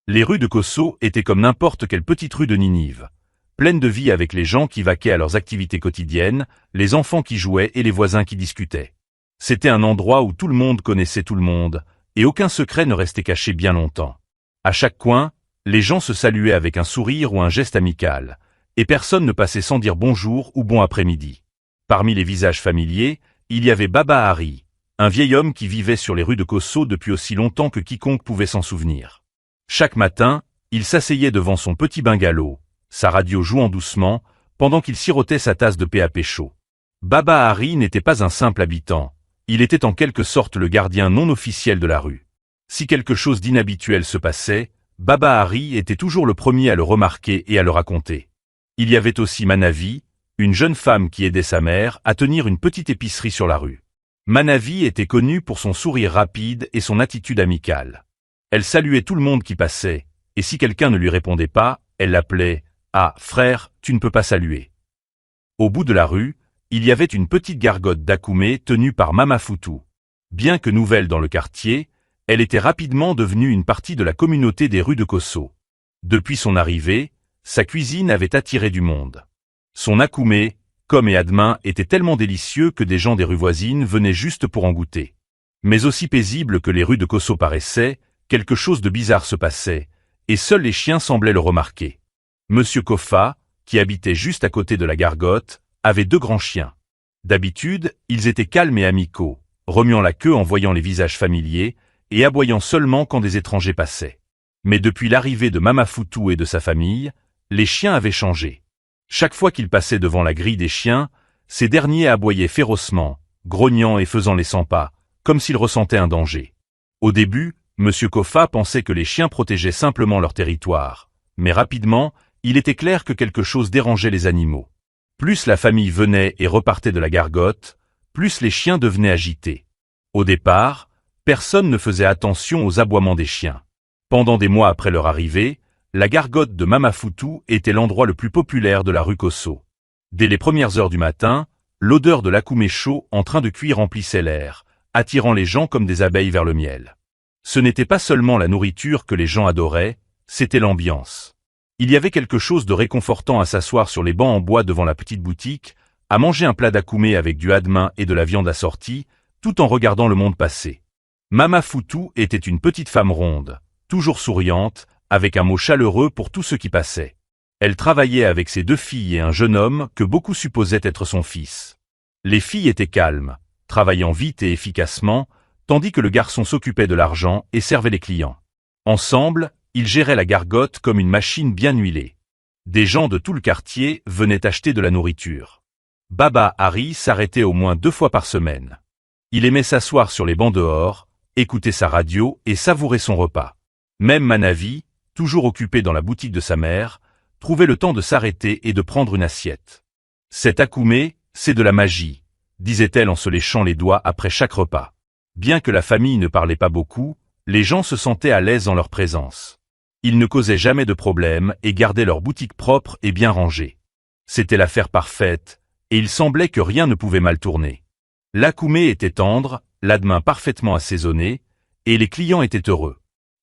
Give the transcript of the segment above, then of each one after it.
Les rues de Kosso étaient comme n'importe quelle petite rue de Ninive, pleines de vie avec les gens qui vaquaient à leurs activités quotidiennes, les enfants qui jouaient et les voisins qui discutaient. C'était un endroit où tout le monde connaissait tout le monde, et aucun secret ne restait caché bien longtemps. À chaque coin, les gens se saluaient avec un sourire ou un geste amical, et personne ne passait sans dire bonjour ou bon après-midi. Parmi les visages familiers, il y avait Baba Hari, un vieil homme qui vivait sur les rues de Kosso depuis aussi longtemps que quiconque pouvait s'en souvenir. Chaque matin, il s'asseyait devant son petit bungalow, sa radio jouant doucement, pendant qu'il sirotait sa tasse de PAP chaud. Baba Hari n'était pas un simple habitant, il était en quelque sorte le gardien non officiel de la rue. Si quelque chose d'inhabituel se passait, Baba Hari était toujours le premier à le remarquer et à le raconter. Il y avait aussi Manavi, une jeune femme qui aidait sa mère à tenir une petite épicerie sur la rue. Manavi était connue pour son sourire rapide et son attitude amicale. Elle saluait tout le monde qui passait, et si quelqu'un ne lui répondait pas, elle l'appelait « Ah, frère, tu ne peux pas saluer ». Au bout de la rue, il y avait une petite gargote d'Akoumé tenue par Mama Foutou. Bien que nouvelle dans le quartier, elle était rapidement devenue une partie de la communauté des rues de Kosso. Depuis son arrivée, sa cuisine avait attiré du monde. Son Akoumé, comme et admin, était tellement délicieux que des gens des rues voisines venaient juste pour en goûter. Mais aussi paisible que les rues de Kosso paraissaient, quelque chose de bizarre se passait, et seuls les chiens semblaient le remarquer. Monsieur Kofa, qui habitait juste à côté de la gargote, avait 2 grands chiens. D'habitude, ils étaient calmes et amicaux, remuant la queue en voyant les visages familiers, et aboyant seulement quand des étrangers passaient. Mais depuis l'arrivée de Mama Foutou et de sa famille, les chiens avaient changé. Chaque fois qu'ils passaient devant la grille des chiens, ces derniers aboyaient férocement, grognant et faisant les 100 pas, comme s'ils ressentaient un danger. Au début, Monsieur Kofa pensait que les chiens protégeaient simplement leur territoire, mais rapidement, il était clair que quelque chose dérangeait les animaux. Plus la famille venait et repartait de la gargote, plus les chiens devenaient agités. Au départ, personne ne faisait attention aux aboiements des chiens. Pendant des mois après leur arrivée, la gargote de Mama Foutou était l'endroit le plus populaire de la rue Kosso. Dès les premières heures du matin, l'odeur de l'Akoumé chaud en train de cuire remplissait l'air, attirant les gens comme des abeilles vers le miel. Ce n'était pas seulement la nourriture que les gens adoraient, c'était l'ambiance. Il y avait quelque chose de réconfortant à s'asseoir sur les bancs en bois devant la petite boutique, à manger un plat d'Akoumé avec du hadmin et de la viande assortie, tout en regardant le monde passer. Mama Foutou était une petite femme ronde, toujours souriante, avec un mot chaleureux pour tous ceux qui passaient. Elle travaillait avec ses 2 filles et un jeune homme que beaucoup supposaient être son fils. Les filles étaient calmes, travaillant vite et efficacement, tandis que le garçon s'occupait de l'argent et servait les clients. Ensemble, ils géraient la gargote comme une machine bien huilée. Des gens de tout le quartier venaient acheter de la nourriture. Baba Hari s'arrêtait au moins 2 fois par semaine. Il aimait s'asseoir sur les bancs dehors, écouter sa radio et savourer son repas. Même Manavi, toujours occupé dans la boutique de sa mère, trouvait le temps de s'arrêter et de prendre une assiette. « Cet Akoumé, c'est de la magie », disait-elle en se léchant les doigts après chaque repas. Bien que la famille ne parlait pas beaucoup, les gens se sentaient à l'aise en leur présence. Ils ne causaient jamais de problèmes et gardaient leur boutique propre et bien rangée. C'était l'affaire parfaite, et il semblait que rien ne pouvait mal tourner. L'Akoumé était tendre, l'admin parfaitement assaisonné, et les clients étaient heureux.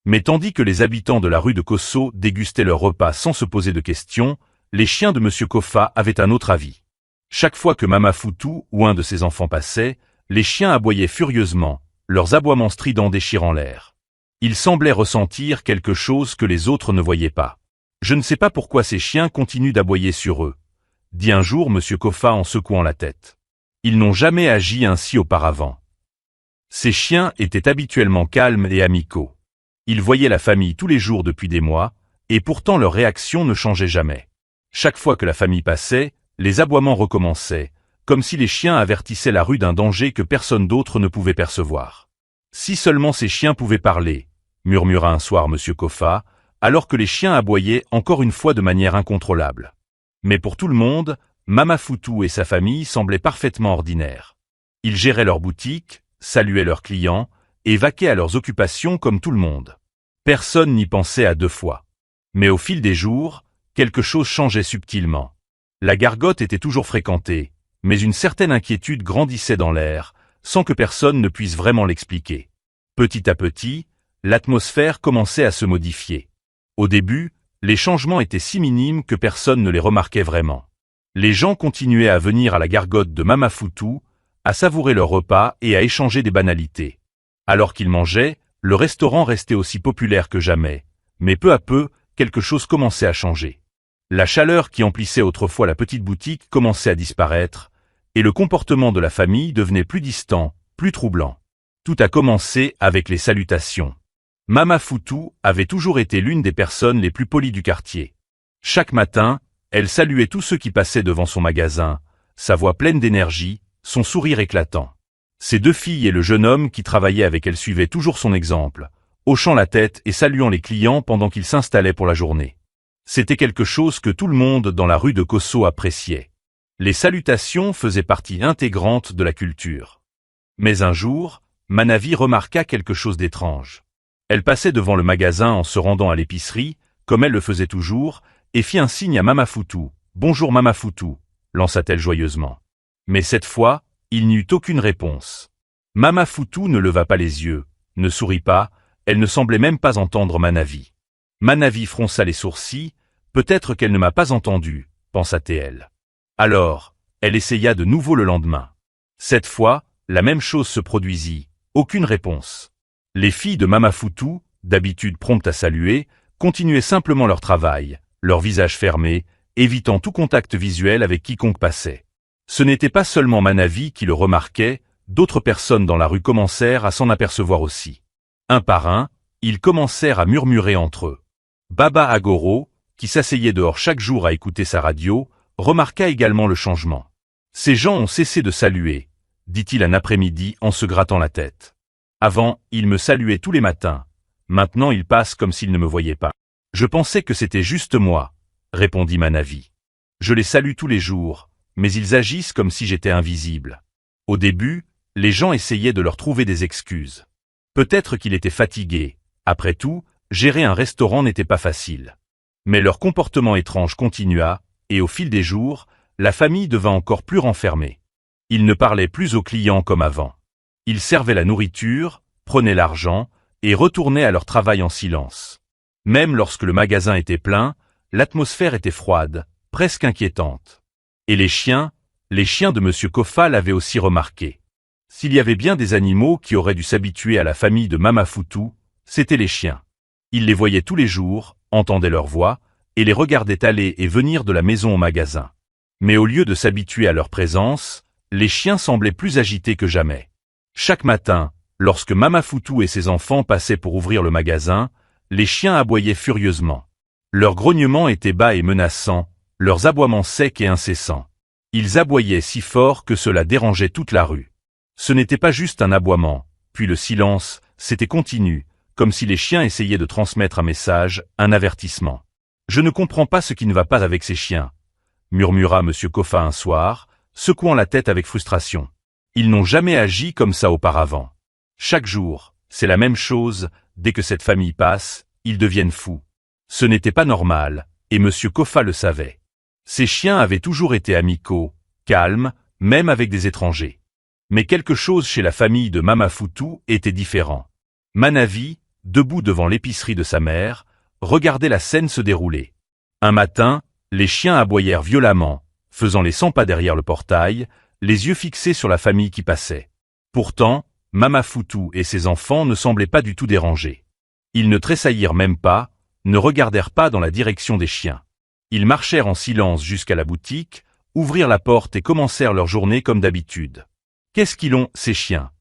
Mais tandis que les habitants de la rue de Kosso dégustaient leur repas sans se poser de questions, les chiens de Monsieur Kofa avaient un autre avis. Chaque fois que Mama Foutou ou un de ses enfants passait, les chiens aboyaient furieusement, leurs aboiements stridents déchirant l'air. Ils semblaient ressentir quelque chose que les autres ne voyaient pas. « Je ne sais pas pourquoi ces chiens continuent d'aboyer sur eux », dit un jour Monsieur Kofa en secouant la tête. Ils n'ont jamais agi ainsi auparavant. Ces chiens étaient habituellement calmes et amicaux. Ils voyaient la famille tous les jours depuis des mois, et pourtant leur réaction ne changeait jamais. Chaque fois que la famille passait, les aboiements recommençaient, comme si les chiens avertissaient la rue d'un danger que personne d'autre ne pouvait percevoir. « Si seulement ces chiens pouvaient parler », murmura un soir Monsieur Kofa, alors que les chiens aboyaient encore une fois de manière incontrôlable. Mais pour tout le monde, Mama Foutou et sa famille semblaient parfaitement ordinaires. Ils géraient leur boutique, saluaient leurs clients, et vaquaient à leurs occupations comme tout le monde. Personne n'y pensait à 2 fois. Mais au fil des jours, quelque chose changeait subtilement. La gargote était toujours fréquentée, mais une certaine inquiétude grandissait dans l'air, sans que personne ne puisse vraiment l'expliquer. Petit à petit, l'atmosphère commençait à se modifier. Au début, les changements étaient si minimes que personne ne les remarquait vraiment. Les gens continuaient à venir à la gargote de Mama Foutou, à savourer leur repas et à échanger des banalités. Alors qu'ils mangeaient, le restaurant restait aussi populaire que jamais, mais peu à peu, quelque chose commençait à changer. La chaleur qui emplissait autrefois la petite boutique commençait à disparaître, et le comportement de la famille devenait plus distant, plus troublant. Tout a commencé avec les salutations. Mama Foutou avait toujours été l'une des personnes les plus polies du quartier. Chaque matin, elle saluait tous ceux qui passaient devant son magasin, sa voix pleine d'énergie, son sourire éclatant. Ses deux filles et le jeune homme qui travaillait avec elle suivaient toujours son exemple, hochant la tête et saluant les clients pendant qu'ils s'installaient pour la journée. C'était quelque chose que tout le monde dans la rue de Kosso appréciait. Les salutations faisaient partie intégrante de la culture. Mais un jour, Manavi remarqua quelque chose d'étrange. Elle passait devant le magasin en se rendant à l'épicerie, comme elle le faisait toujours, et fit un signe à Mama Foutou. « Bonjour Mama Foutou », lança-t-elle joyeusement. Mais cette fois, il n'y eut aucune réponse. Mama Foutou ne leva pas les yeux, ne sourit pas, elle ne semblait même pas entendre Manavi. Manavi fronça les sourcils, peut-être qu'elle ne m'a pas entendu, pensa-t-elle. Alors, elle essaya de nouveau le lendemain. Cette fois, la même chose se produisit, aucune réponse. Les filles de Mama Foutou, d'habitude promptes à saluer, continuaient simplement leur travail, leur visage fermé, évitant tout contact visuel avec quiconque passait. Ce n'était pas seulement Manavi qui le remarquait, d'autres personnes dans la rue commencèrent à s'en apercevoir aussi. Un par un, ils commencèrent à murmurer entre eux. Baba Agoro, qui s'asseyait dehors chaque jour à écouter sa radio, remarqua également le changement. « Ces gens ont cessé de saluer », dit-il un après-midi en se grattant la tête. « Avant, ils me saluaient tous les matins. Maintenant, ils passent comme s'ils ne me voyaient pas. »« Je pensais que c'était juste moi », répondit Manavi. « Je les salue tous les jours, mais ils agissent comme si j'étais invisible. » Au début, les gens essayaient de leur trouver des excuses. Peut-être qu'il était fatigué. Après tout, gérer un restaurant n'était pas facile. Mais leur comportement étrange continua, et au fil des jours, la famille devint encore plus renfermée. Ils ne parlaient plus aux clients comme avant. Ils servaient la nourriture, prenaient l'argent, et retournaient à leur travail en silence. Même lorsque le magasin était plein, l'atmosphère était froide, presque inquiétante. Et les chiens de M. Kofa l'avaient aussi remarqué. S'il y avait bien des animaux qui auraient dû s'habituer à la famille de Mama Foutou, c'étaient les chiens. Il les voyait tous les jours, entendait leur voix, et les regardait aller et venir de la maison au magasin. Mais au lieu de s'habituer à leur présence, les chiens semblaient plus agités que jamais. Chaque matin, lorsque Mama Foutou et ses enfants passaient pour ouvrir le magasin, les chiens aboyaient furieusement. Leurs grognements étaient bas et menaçants, leurs aboiements secs et incessants. Ils aboyaient si fort que cela dérangeait toute la rue. Ce n'était pas juste un aboiement, puis le silence, c'était continu, comme si les chiens essayaient de transmettre un message, un avertissement. « Je ne comprends pas ce qui ne va pas avec ces chiens », murmura M. Kofa un soir, secouant la tête avec frustration. Ils n'ont jamais agi comme ça auparavant. Chaque jour, c'est la même chose, dès que cette famille passe, ils deviennent fous. Ce n'était pas normal, et M. Kofa le savait. Ces chiens avaient toujours été amicaux, calmes, même avec des étrangers. Mais quelque chose chez la famille de Mama Foutou était différent. Manavi, debout devant l'épicerie de sa mère, regardait la scène se dérouler. Un matin, les chiens aboyèrent violemment, faisant les 100 pas derrière le portail, les yeux fixés sur la famille qui passait. Pourtant, Mama Foutou et ses enfants ne semblaient pas du tout dérangés. Ils ne tressaillirent même pas, ne regardèrent pas dans la direction des chiens. Ils marchèrent en silence jusqu'à la boutique, ouvrirent la porte et commencèrent leur journée comme d'habitude. « Qu'est-ce qu'ils ont, ces chiens ?»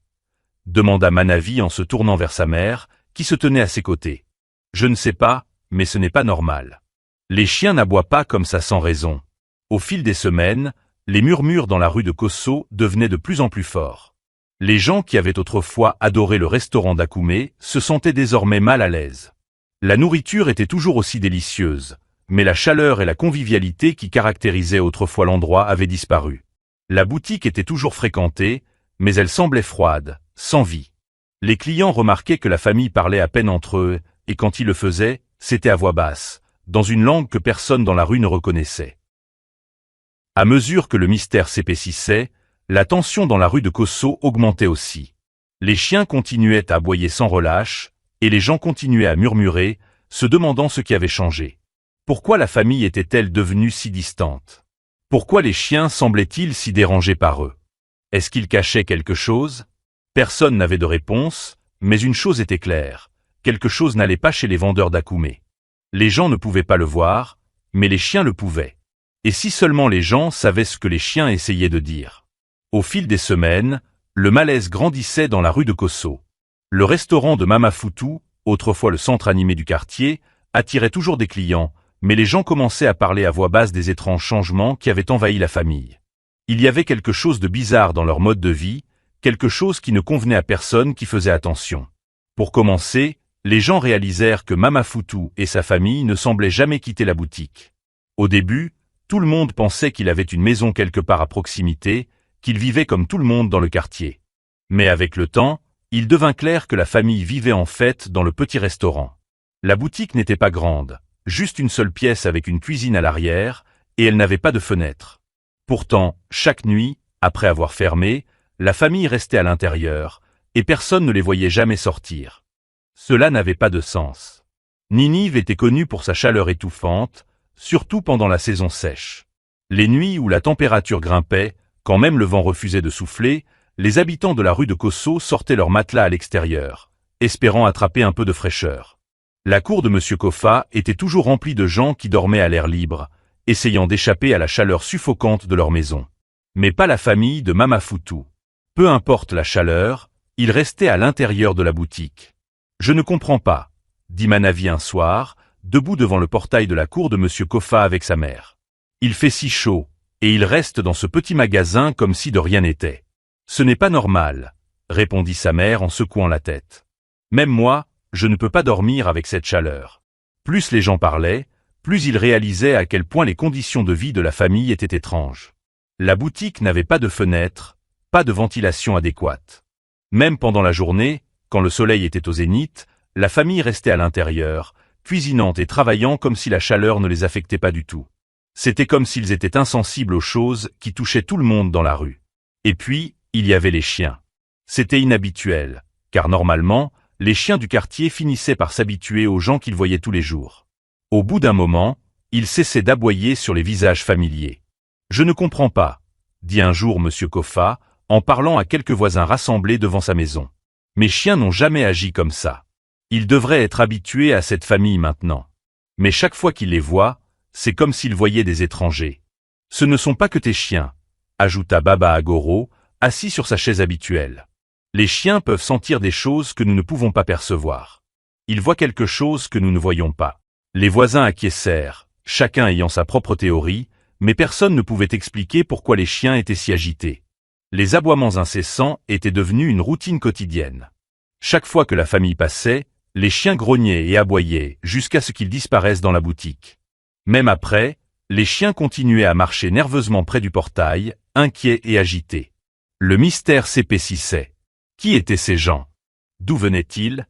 demanda Manavi en se tournant vers sa mère, qui se tenait à ses côtés. « Je ne sais pas, mais ce n'est pas normal. Les chiens n'aboient pas comme ça sans raison. » Au fil des semaines, les murmures dans la rue de Kosso devenaient de plus en plus forts. Les gens qui avaient autrefois adoré le restaurant d'Akoumé se sentaient désormais mal à l'aise. La nourriture était toujours aussi délicieuse, mais la chaleur et la convivialité qui caractérisaient autrefois l'endroit avaient disparu. La boutique était toujours fréquentée, mais elle semblait froide, sans vie. Les clients remarquaient que la famille parlait à peine entre eux, et quand ils le faisaient, c'était à voix basse, dans une langue que personne dans la rue ne reconnaissait. À mesure que le mystère s'épaississait, la tension dans la rue de Kosso augmentait aussi. Les chiens continuaient à aboyer sans relâche, et les gens continuaient à murmurer, se demandant ce qui avait changé. Pourquoi la famille était-elle devenue si distante? Pourquoi les chiens semblaient-ils si dérangés par eux? Est-ce qu'ils cachaient quelque chose? Personne n'avait de réponse, mais une chose était claire, quelque chose n'allait pas chez les vendeurs d'akoumé. Les gens ne pouvaient pas le voir, mais les chiens le pouvaient. Et si seulement les gens savaient ce que les chiens essayaient de dire? Au fil des semaines, le malaise grandissait dans la rue de Kosso. Le restaurant de Mama Foutou, autrefois le centre animé du quartier, attirait toujours des clients, mais les gens commençaient à parler à voix basse des étranges changements qui avaient envahi la famille. Il y avait quelque chose de bizarre dans leur mode de vie, quelque chose qui ne convenait à personne qui faisait attention. Pour commencer, les gens réalisèrent que Mama Foutou et sa famille ne semblaient jamais quitter la boutique. Au début, tout le monde pensait qu'il avait une maison quelque part à proximité, qu'il vivait comme tout le monde dans le quartier. Mais avec le temps, il devint clair que la famille vivait en fait dans le petit restaurant. La boutique n'était pas grande, juste une seule pièce avec une cuisine à l'arrière, et elle n'avait pas de fenêtre. Pourtant, chaque nuit, après avoir fermé, la famille restait à l'intérieur, et personne ne les voyait jamais sortir. Cela n'avait pas de sens. Ninive était connue pour sa chaleur étouffante, surtout pendant la saison sèche. Les nuits où la température grimpait, quand même le vent refusait de souffler, les habitants de la rue de Kosso sortaient leurs matelas à l'extérieur, espérant attraper un peu de fraîcheur. La cour de Monsieur Kofa était toujours remplie de gens qui dormaient à l'air libre, essayant d'échapper à la chaleur suffocante de leur maison. Mais pas la famille de Mama Foutou. Peu importe la chaleur, ils restaient à l'intérieur de la boutique. « Je ne comprends pas », dit Manavi un soir, debout devant le portail de la cour de Monsieur Kofa avec sa mère. « Il fait si chaud, et il reste dans ce petit magasin comme si de rien n'était. »« Ce n'est pas normal, » répondit sa mère en secouant la tête. « Même moi, je ne peux pas dormir avec cette chaleur. » Plus les gens parlaient, plus ils réalisaient à quel point les conditions de vie de la famille étaient étranges. La boutique n'avait pas de fenêtre, pas de ventilation adéquate. Même pendant la journée, quand le soleil était au zénith, la famille restait à l'intérieur, cuisinant et travaillant comme si la chaleur ne les affectait pas du tout. C'était comme s'ils étaient insensibles aux choses qui touchaient tout le monde dans la rue. Et puis, il y avait les chiens. C'était inhabituel, car normalement, les chiens du quartier finissaient par s'habituer aux gens qu'ils voyaient tous les jours. Au bout d'un moment, ils cessaient d'aboyer sur les visages familiers. « Je ne comprends pas », dit un jour Monsieur Kofa, en parlant à quelques voisins rassemblés devant sa maison. « Mes chiens n'ont jamais agi comme ça. Ils devraient être habitués à cette famille maintenant. Mais chaque fois qu'ils les voient, c'est comme s'ils voyaient des étrangers. Ce ne sont pas que tes chiens, » ajouta Baba Agoro, assis sur sa chaise habituelle. Les chiens peuvent sentir des choses que nous ne pouvons pas percevoir. Ils voient quelque chose que nous ne voyons pas. Les voisins acquiescèrent, chacun ayant sa propre théorie, mais personne ne pouvait expliquer pourquoi les chiens étaient si agités. Les aboiements incessants étaient devenus une routine quotidienne. Chaque fois que la famille passait, les chiens grognaient et aboyaient jusqu'à ce qu'ils disparaissent dans la boutique. Même après, les chiens continuaient à marcher nerveusement près du portail, inquiets et agités. Le mystère s'épaississait. Qui étaient ces gens? D'où venaient-ils?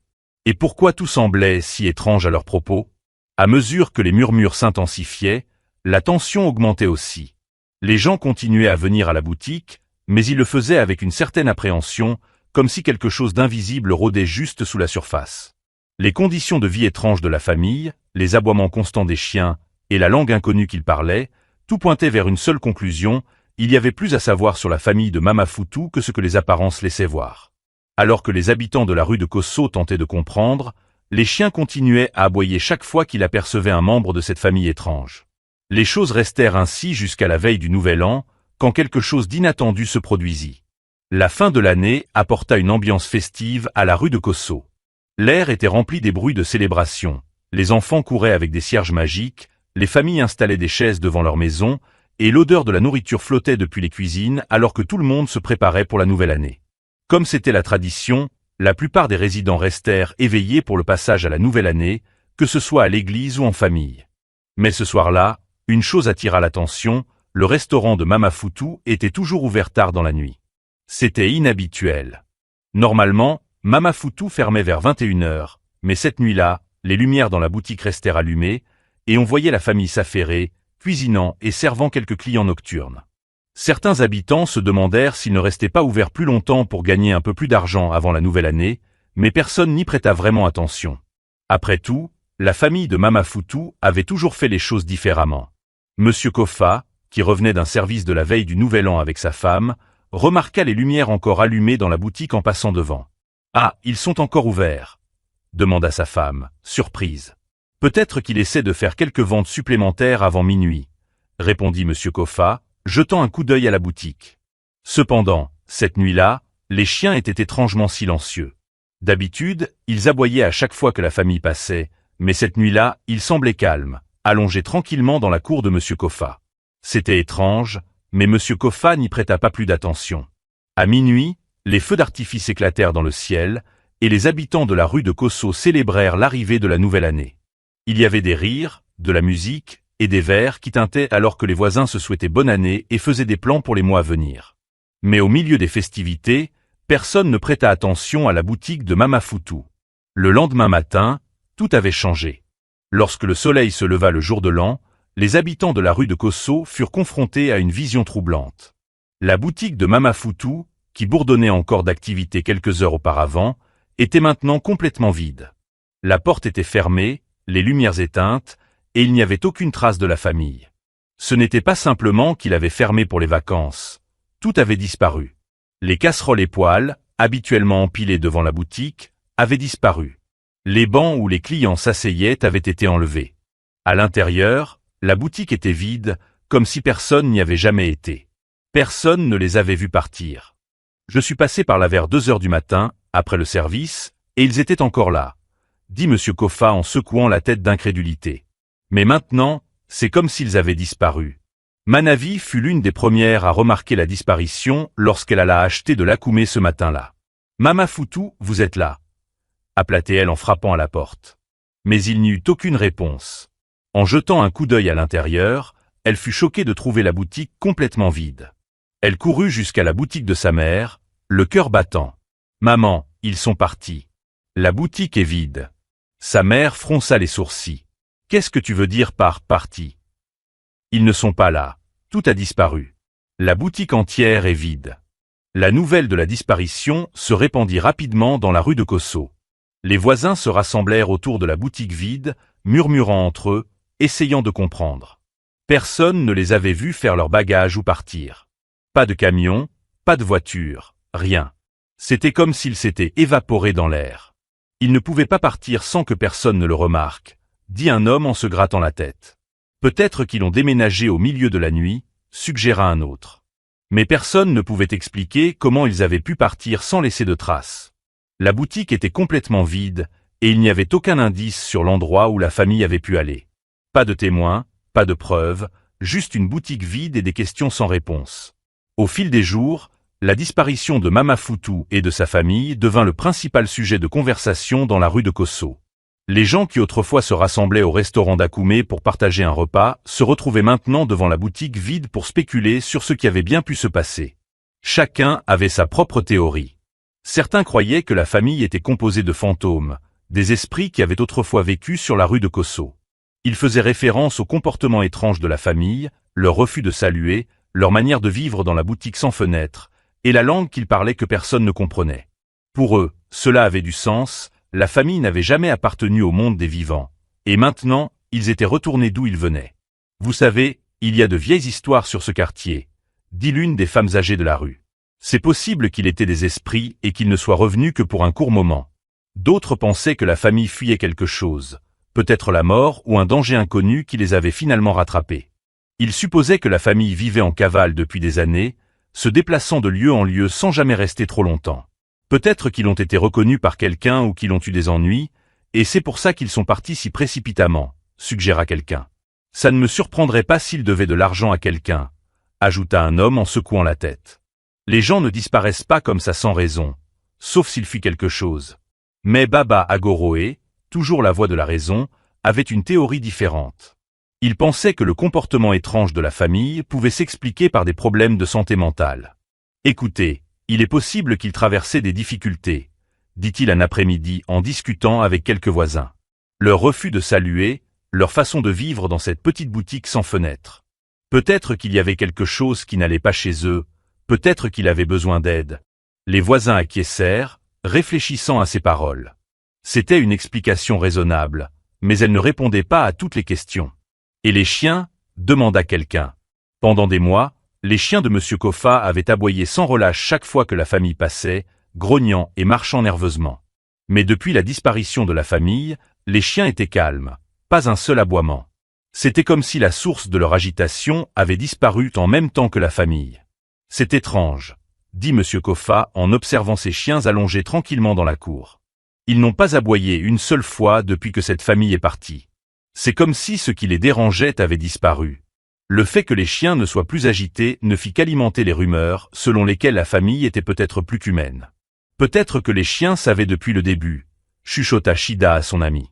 Et pourquoi tout semblait si étrange à leurs propos? À mesure que les murmures s'intensifiaient, la tension augmentait aussi. Les gens continuaient à venir à la boutique, mais ils le faisaient avec une certaine appréhension, comme si quelque chose d'invisible rôdait juste sous la surface. Les conditions de vie étranges de la famille, les aboiements constants des chiens et la langue inconnue qu'ils parlaient, tout pointait vers une seule conclusion: il y avait plus à savoir sur la famille de Mama Foutou que ce que les apparences laissaient voir. Alors que les habitants de la rue de Kosso tentaient de comprendre, les chiens continuaient à aboyer chaque fois qu'ils apercevaient un membre de cette famille étrange. Les choses restèrent ainsi jusqu'à la veille du Nouvel An, quand quelque chose d'inattendu se produisit. La fin de l'année apporta une ambiance festive à la rue de Kosso. L'air était rempli des bruits de célébration, les enfants couraient avec des cierges magiques, les familles installaient des chaises devant leur maison, et l'odeur de la nourriture flottait depuis les cuisines alors que tout le monde se préparait pour la nouvelle année. Comme c'était la tradition, la plupart des résidents restèrent éveillés pour le passage à la nouvelle année, que ce soit à l'église ou en famille. Mais ce soir-là, une chose attira l'attention, le restaurant de Mama Foutou était toujours ouvert tard dans la nuit. C'était inhabituel. Normalement, Mama Foutou fermait vers 21h, mais cette nuit-là, les lumières dans la boutique restèrent allumées, et on voyait la famille s'affairer, cuisinant et servant quelques clients nocturnes. Certains habitants se demandèrent s'ils ne restaient pas ouverts plus longtemps pour gagner un peu plus d'argent avant la nouvelle année, mais personne n'y prêta vraiment attention. Après tout, La famille de Mama Foutou avait toujours fait les choses différemment. Monsieur Kofa, qui revenait d'un service de la veille du Nouvel An avec sa femme, remarqua les lumières encore allumées dans la boutique en passant devant. « Ah, ils sont encore ouverts » demanda sa femme, surprise. « Peut-être qu'il essaie de faire quelques ventes supplémentaires avant minuit » répondit Monsieur Kofa, jetant un coup d'œil à la boutique. Cependant, cette nuit-là, les chiens étaient étrangement silencieux. D'habitude, ils aboyaient à chaque fois que la famille passait, mais cette nuit-là, ils semblaient calmes, allongés tranquillement dans la cour de Monsieur Kofa. C'était étrange, mais Monsieur Kofa n'y prêta pas plus d'attention. À minuit, les feux d'artifice éclatèrent dans le ciel, et les habitants de la rue de Kosso célébrèrent l'arrivée de la nouvelle année. Il y avait des rires, de la musique, et des verres qui tintaient alors que les voisins se souhaitaient bonne année et faisaient des plans pour les mois à venir. Mais au milieu des festivités, personne ne prêta attention à la boutique de Mama Foutou. Le lendemain matin, tout avait changé. Lorsque le soleil se leva le jour de l'an, les habitants de la rue de Kosso furent confrontés à une vision troublante. La boutique de Mama Foutou, qui bourdonnait encore d'activité quelques heures auparavant, était maintenant complètement vide. La porte était fermée, les lumières éteintes, et il n'y avait aucune trace de la famille. Ce n'était pas simplement qu'il avait fermé pour les vacances. Tout avait disparu. Les casseroles et poêles, habituellement empilés devant la boutique, avaient disparu. Les bancs où les clients s'asseyaient avaient été enlevés. À l'intérieur, la boutique était vide, comme si personne n'y avait jamais été. Personne ne les avait vus partir. Je suis passé par là vers 2 heures du matin, après le service, et ils étaient encore là, dit Monsieur Kofa en secouant la tête d'incrédulité. Mais maintenant, c'est comme s'ils avaient disparu. Manavi fut l'une des premières à remarquer la disparition lorsqu'elle alla acheter de l'akoumé ce matin-là. « Mama Foutou, vous êtes là » appela-t-elle en frappant à la porte. Mais il n'y eut aucune réponse. En jetant un coup d'œil à l'intérieur, elle fut choquée de trouver la boutique complètement vide. Elle courut jusqu'à la boutique de sa mère, le cœur battant. « Maman, ils sont partis. La boutique est vide. » Sa mère fronça les sourcils. « Qu'est-ce que tu veux dire par « partis » ? Ils ne sont pas là. Tout a disparu. La boutique entière est vide. La nouvelle de la disparition se répandit rapidement dans la rue de Kosso. Les voisins se rassemblèrent autour de la boutique vide, murmurant entre eux, essayant de comprendre. Personne ne les avait vus faire leurs bagages ou partir. Pas de camion, pas de voiture, rien. C'était comme s'ils s'étaient évaporés dans l'air. Ils ne pouvaient pas partir sans que personne ne le remarque, dit un homme en se grattant la tête. Peut-être qu'ils ont déménagé au milieu de la nuit, suggéra un autre. Mais personne ne pouvait expliquer comment ils avaient pu partir sans laisser de traces. La boutique était complètement vide, et il n'y avait aucun indice sur l'endroit où la famille avait pu aller. Pas de témoins, pas de preuves, juste une boutique vide et des questions sans réponse. Au fil des jours, la disparition de Mama Foutou et de sa famille devint le principal sujet de conversation dans la rue de Kosso. Les gens qui autrefois se rassemblaient au restaurant d'Akoumé pour partager un repas se retrouvaient maintenant devant la boutique vide pour spéculer sur ce qui avait bien pu se passer. Chacun avait sa propre théorie. Certains croyaient que la famille était composée de fantômes, des esprits qui avaient autrefois vécu sur la rue de Kosso. Ils faisaient référence au comportement étrange de la famille, leur refus de saluer, leur manière de vivre dans la boutique sans fenêtre, et la langue qu'ils parlaient que personne ne comprenait. Pour eux, cela avait du sens, la famille n'avait jamais appartenu au monde des vivants, et maintenant, ils étaient retournés d'où ils venaient. Vous savez, il y a de vieilles histoires sur ce quartier, dit l'une des femmes âgées de la rue. C'est possible qu'il était des esprits et qu'ils ne soient revenus que pour un court moment. D'autres pensaient que la famille fuyait quelque chose, peut-être la mort ou un danger inconnu qui les avait finalement rattrapés. Ils supposaient que la famille vivait en cavale depuis des années, se déplaçant de lieu en lieu sans jamais rester trop longtemps. Peut-être qu'ils ont été reconnus par quelqu'un ou qu'ils ont eu des ennuis, et c'est pour ça qu'ils sont partis si précipitamment, suggéra quelqu'un. Ça ne me surprendrait pas s'ils devaient de l'argent à quelqu'un, ajouta un homme en secouant la tête. Les gens ne disparaissent pas comme ça sans raison, sauf s'il fuit quelque chose. Mais Baba Agoroé, toujours la voix de la raison, avait une théorie différente. Il pensait que le comportement étrange de la famille pouvait s'expliquer par des problèmes de santé mentale. Écoutez, il est possible qu'ils traversaient des difficultés, dit-il un après-midi en discutant avec quelques voisins. Leur refus de saluer, leur façon de vivre dans cette petite boutique sans fenêtre. Peut-être qu'il y avait quelque chose qui n'allait pas chez eux, peut-être qu'il avait besoin d'aide. Les voisins acquiescèrent, réfléchissant à ces paroles. C'était une explication raisonnable, mais elle ne répondait pas à toutes les questions. Et les chiens? Demanda quelqu'un. Pendant des mois, les chiens de Monsieur Koffa avaient aboyé sans relâche chaque fois que la famille passait, grognant et marchant nerveusement. Mais depuis la disparition de la famille, les chiens étaient calmes, pas un seul aboiement. C'était comme si la source de leur agitation avait disparu en même temps que la famille. C'est étrange, dit Monsieur Koffa en observant ces chiens allongés tranquillement dans la cour. Ils n'ont pas aboyé une seule fois depuis que cette famille est partie. C'est comme si ce qui les dérangeait avait disparu. Le fait que les chiens ne soient plus agités ne fit qu'alimenter les rumeurs selon lesquelles la famille était peut-être plus qu'humaine. Peut-être que les chiens savaient depuis le début, chuchota Shida à son ami.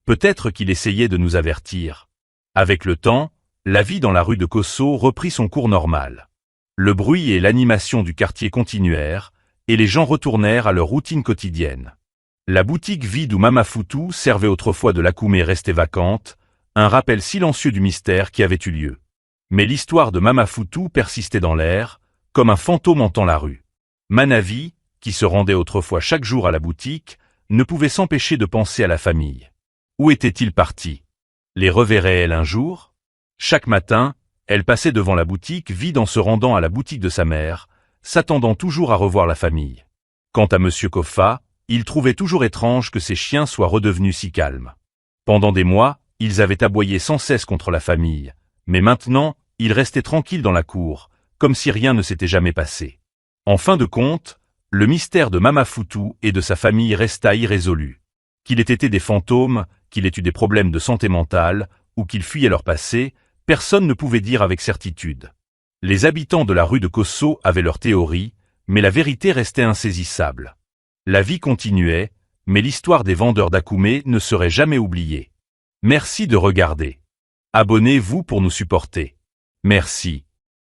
Peut-être qu'il essayait de nous avertir. Avec le temps, la vie dans la rue de Kosso reprit son cours normal. Le bruit et l'animation du quartier continuèrent, et les gens retournèrent à leur routine quotidienne. La boutique vide où Mama Foutou servait autrefois de l'akoumé restait vacante, un rappel silencieux du mystère qui avait eu lieu. Mais l'histoire de Mama Foutou persistait dans l'air, comme un fantôme hantant la rue. Manavi, qui se rendait autrefois chaque jour à la boutique, ne pouvait s'empêcher de penser à la famille. Où était-il parti? Les reverrait-elle un jour? Chaque matin, elle passait devant la boutique vide en se rendant à la boutique de sa mère, s'attendant toujours à revoir la famille. Quant à Monsieur Koffa, il trouvait toujours étrange que ses chiens soient redevenus si calmes. Pendant des mois, ils avaient aboyé sans cesse contre la famille, mais maintenant, ils restaient tranquilles dans la cour, comme si rien ne s'était jamais passé. En fin de compte, le mystère de Mama Foutou et de sa famille resta irrésolu. Qu'il ait été des fantômes, qu'il ait eu des problèmes de santé mentale, ou qu'ils fuyaient leur passé, personne ne pouvait dire avec certitude. Les habitants de la rue de Kosso avaient leurs théories, mais la vérité restait insaisissable. La vie continuait, mais l'histoire des vendeurs d'akoumé ne serait jamais oubliée. Merci de regarder. Abonnez-vous pour nous supporter. Merci.